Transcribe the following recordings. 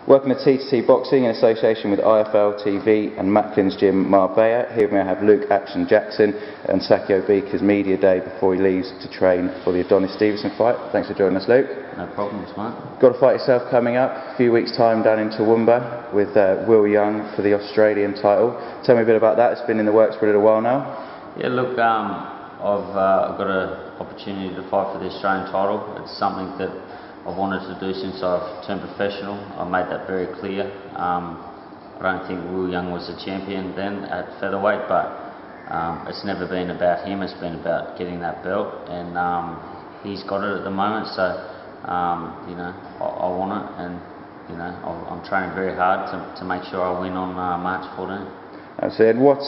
Welcome to T2T Boxing in association with IFL TV and Macklin's Gym Marbella. Here we have Luke Jackson and Sakio Bika's media day before he leaves to train for the Adonis Stevenson fight. Thanks for joining us, Luke. No problems, mate. Got a fight yourself coming up a few weeks' time down in Toowoomba with Will Young for the Australian title. Tell me a bit about that. It's been in the works for a little while now. Yeah, look, I've got an opportunity to fight for the Australian title. It's something that I've wanted to do since I've turned professional. I made that very clear. I don't think Will Young was a champion then at featherweight, but it's never been about him. It's been about getting that belt, and he's got it at the moment. So I want it, and I'm training very hard to make sure I win on March 14. Absolutely. And what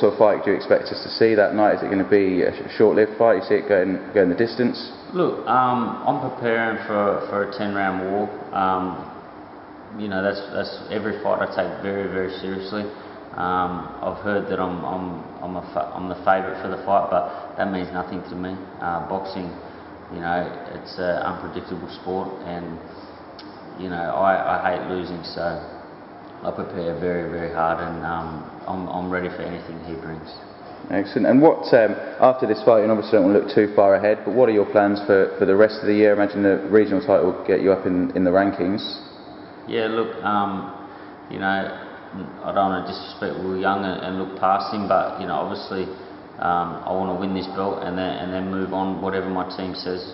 sort of fight do you expect us to see that night? Is it going to be a short-lived fight? You see it going the distance? Look, I'm preparing for a 10-round war. That's every fight I take very, very seriously. I've heard that I'm the favourite for the fight, but that means nothing to me. Boxing, it's an unpredictable sport, and I hate losing, so I prepare very, very hard, and I'm ready for anything he brings. Excellent. And what after this fight, and obviously don't want to look too far ahead, but what are your plans for the rest of the year? I imagine the regional title will get you up in the rankings. Yeah, look, I don't want to disrespect Will Young and look past him, but obviously I want to win this belt and then move on. Whatever my team says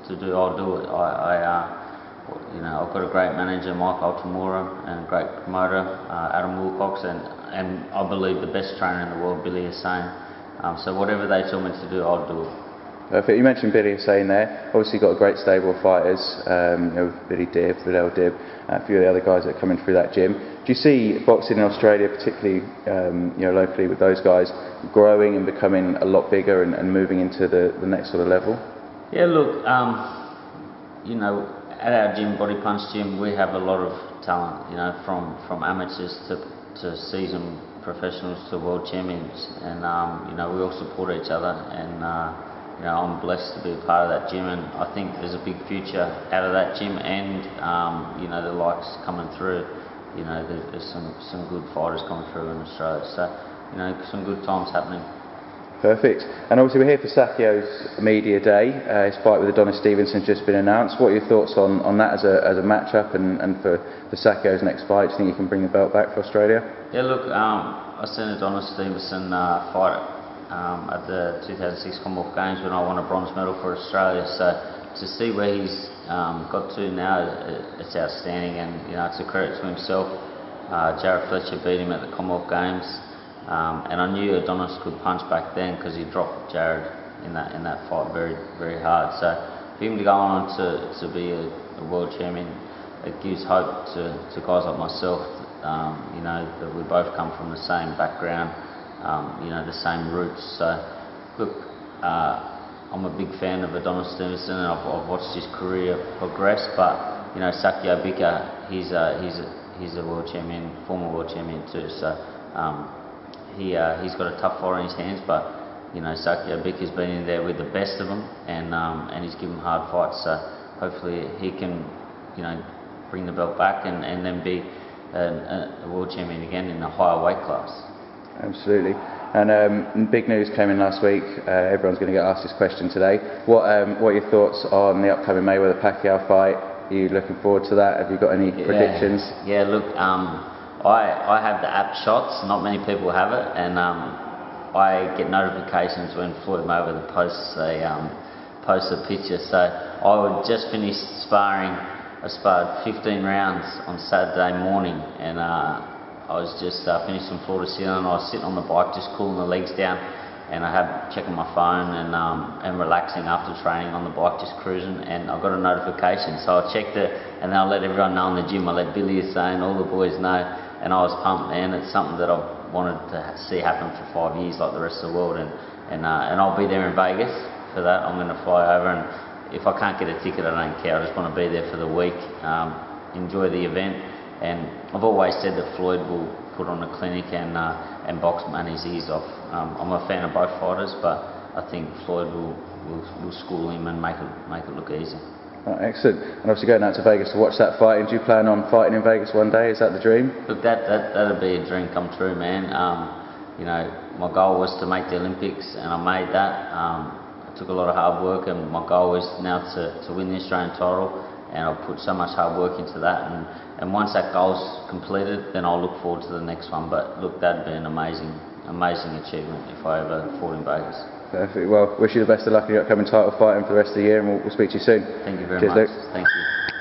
to do, I'll do it. I've got a great manager, Mike Altamura, and a great promoter, Adam Wilcox, and I believe the best trainer in the world, Billy Hussein. So whatever they tell me to do, I'll do it. Perfect. You mentioned Billy Hussein there. Obviously got a great stable of fighters, Billy Dibb, Vidal Dibb, a few of the other guys that are coming through that gym. Do you see boxing in Australia, particularly locally with those guys, growing and becoming a lot bigger and moving into the next sort of level? Yeah, look, at our gym, Body Punch Gym, we have a lot of talent, from amateurs to seasoned professionals to world champions, and we all support each other, and I'm blessed to be a part of that gym, and I think there's a big future out of that gym, and the likes coming through. There's some good fighters coming through in Australia, so some good times happening. Perfect. And obviously we're here for Sakio's media day. His fight with Adonis Stevenson has just been announced. What are your thoughts on that as a match-up, and for Sakio's next fight? Do you think you can bring the belt back for Australia? Yeah, look, I seen Adonis Stevenson fight at the 2006 Commonwealth Games when I won a bronze medal for Australia. So to see where he's got to now, it's outstanding, and it's a credit to himself. Jared Fletcher beat him at the Commonwealth Games. And I knew Adonis could punch back then because he dropped Jared in that fight very, very hard. So for him to go on to be a world champion, it gives hope to guys like myself. That we both come from the same background, the same roots. So look, I'm a big fan of Adonis Stevenson, and I've watched his career progress. But Sakio Bika, he's a world champion, former world champion too. So. He's got a tough fight in his hands, but Sakio Bika's been in there with the best of them, and he's given hard fights. So hopefully he can bring the belt back and then be a world champion again in a higher weight class. Absolutely. And big news came in last week. Everyone's going to get asked this question today. What are your thoughts on the upcoming Mayweather Pacquiao fight? Are you looking forward to that? Have you got any predictions? Yeah, look. I have the app Shots. Not many people have it, and I get notifications when Floyd Mayweather posts a picture. So I would just finish sparring. I sparred 15 rounds on Saturday morning, and I was just finished on floor to ceiling. I was sitting on the bike, just cooling the legs down, and I had checking my phone and relaxing after training on the bike, just cruising, and I got a notification. So I checked it, and then I let everyone know in the gym. I let Billy Hussein, all the boys know. And I was pumped, man. It's something that I've wanted to see happen for 5 years, like the rest of the world. And I'll be there in Vegas for that. I'm going to fly over, and if I can't get a ticket, I don't care. I just want to be there for the week, enjoy the event. And I've always said that Floyd will put on a clinic and box man his ears off. I'm a fan of both fighters, but I think Floyd will school him and make it look easy. Oh, excellent. And obviously going out to Vegas to watch that fighting, do you plan on fighting in Vegas one day? Is that the dream? Look, that'd be a dream come true, man. You know, my goal was to make the Olympics, and I made that. It took a lot of hard work, and my goal is now to win the Australian title, and I've put so much hard work into that. And once that goal's completed, then I'll look forward to the next one. But look, that'd be an amazing achievement if I ever fought in Vegas. Perfect. Well, wish you the best of luck in your upcoming title fight and for the rest of the year, and we'll speak to you soon. Thank you very Cheers, much. Luke. Thank you.